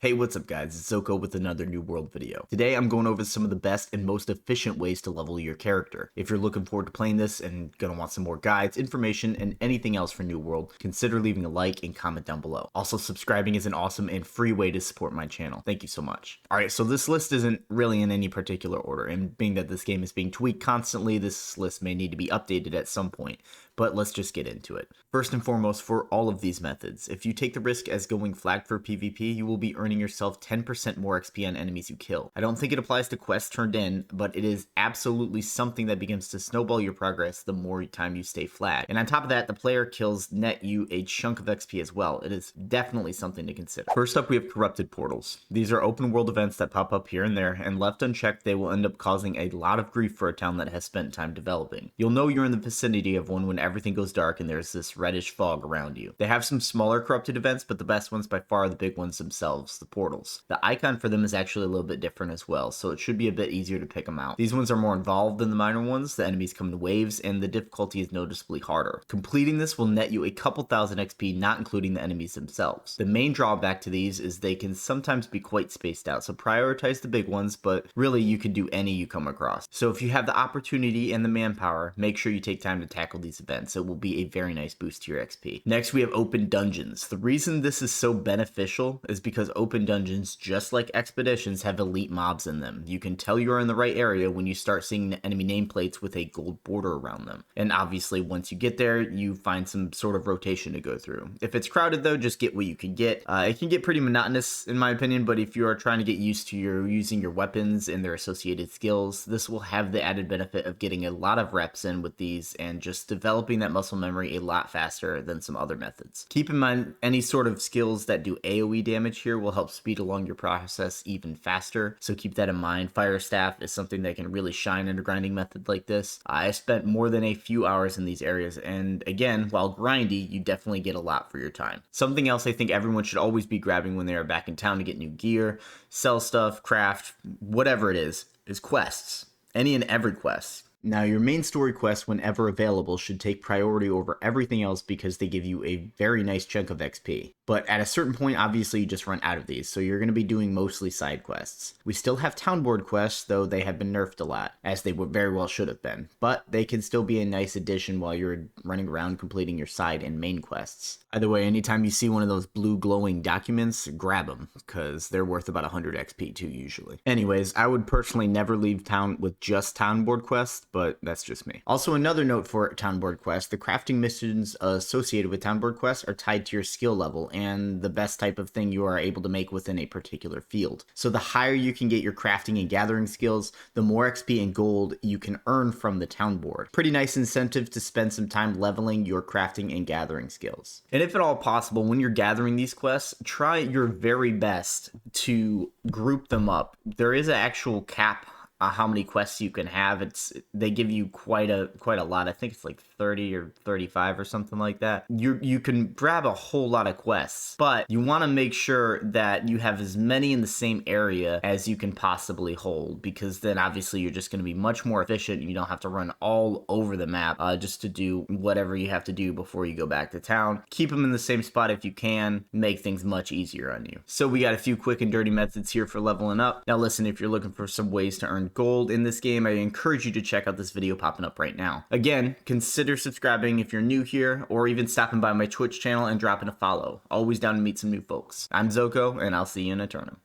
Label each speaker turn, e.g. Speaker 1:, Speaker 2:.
Speaker 1: Hey, what's up guys, it's Zoko with another New World video. Today I'm going over some of the best and most efficient ways to level your character. If you're looking forward to playing this and gonna want some more guides, information, and anything else for New World, consider leaving a like and comment down below. Also, subscribing is an awesome and free way to support my channel. Thank you so much. Alright, so this list isn't really in any particular order, and being that this game is being tweaked constantly, this list may need to be updated at some point. But let's just get into it. First and foremost, for all of these methods, if you take the risk as going flagged for PvP, you will be earning yourself 10% more XP on enemies you kill. I don't think it applies to quests turned in, but it is absolutely something that begins to snowball your progress the more time you stay flagged. And on top of that, the player kills net you a chunk of XP as well. It is definitely something to consider. First up, we have corrupted portals. These are open world events that pop up here and there, and left unchecked, they will end up causing a lot of grief for a town that has spent time developing. You'll know you're in the vicinity of one when everything goes dark and there's this reddish fog around you. They have some smaller corrupted events, but the best ones by far are the big ones themselves, the portals. The icon for them is actually a little bit different as well, so it should be a bit easier to pick them out. These ones are more involved than the minor ones, the enemies come in waves, and the difficulty is noticeably harder. Completing this will net you a couple thousand XP, not including the enemies themselves. The main drawback to these is they can sometimes be quite spaced out, so prioritize the big ones, but really you can do any you come across. So if you have the opportunity and the manpower, make sure you take time to tackle these events. It will be a very nice boost to your XP. Next, we have open dungeons. The reason this is so beneficial is because open dungeons, just like expeditions, have elite mobs in them. You can tell you're in the right area when you start seeing the enemy nameplates with a gold border around them. And obviously, once you get there, you find some sort of rotation to go through. If it's crowded though, just get what you can get. It can get pretty monotonous in my opinion, but if you are trying to get used to using your weapons and their associated skills, this will have the added benefit of getting a lot of reps in with these and just developing that muscle memory a lot faster than some other methods. Keep in mind, any sort of skills that do AoE damage here will help speed along your process even faster, so keep that in mind. Fire Staff is something that can really shine in a grinding method like this. I spent more than a few hours in these areas, and again, while grindy, you definitely get a lot for your time. Something else I think everyone should always be grabbing when they are back in town to get new gear, sell stuff, craft, whatever it is quests. Any and every quest. Now, your main story quests, whenever available, should take priority over everything else because they give you a very nice chunk of XP. But at a certain point, obviously, you just run out of these, so you're going to be doing mostly side quests. We still have town board quests, though they have been nerfed a lot, as they very well should have been. But they can still be a nice addition while you're running around completing your side and main quests. Either way, anytime you see one of those blue glowing documents, grab them, because they're worth about 100 XP too, usually. Anyways, I would personally never leave town with just town board quests, but that's just me. Also, another note for town board quests, the crafting missions associated with town board quests are tied to your skill level and the best type of thing you are able to make within a particular field. So the higher you can get your crafting and gathering skills, the more XP and gold you can earn from the town board. Pretty nice incentive to spend some time leveling your crafting and gathering skills. And if at all possible, when you're gathering these quests, try your very best to group them up. There is an actual cap how many quests you can have. They give you quite a lot. I think it's like 30 or 35 or something like that. You can grab a whole lot of quests, but you want to make sure that you have as many in the same area as you can possibly hold, because then obviously you're just going to be much more efficient. You don't have to run all over the map just to do whatever you have to do before you go back to town. Keep them in the same spot if you can, make things much easier on you. So we got a few quick and dirty methods here for leveling up. Now listen, if you're looking for some ways to earn gold in this game, I encourage you to check out this video popping up right now. Again, consider subscribing if you're new here, or even stopping by my Twitch channel and dropping a follow. Always down to meet some new folks. I'm Zoko, and I'll see you in a tournament.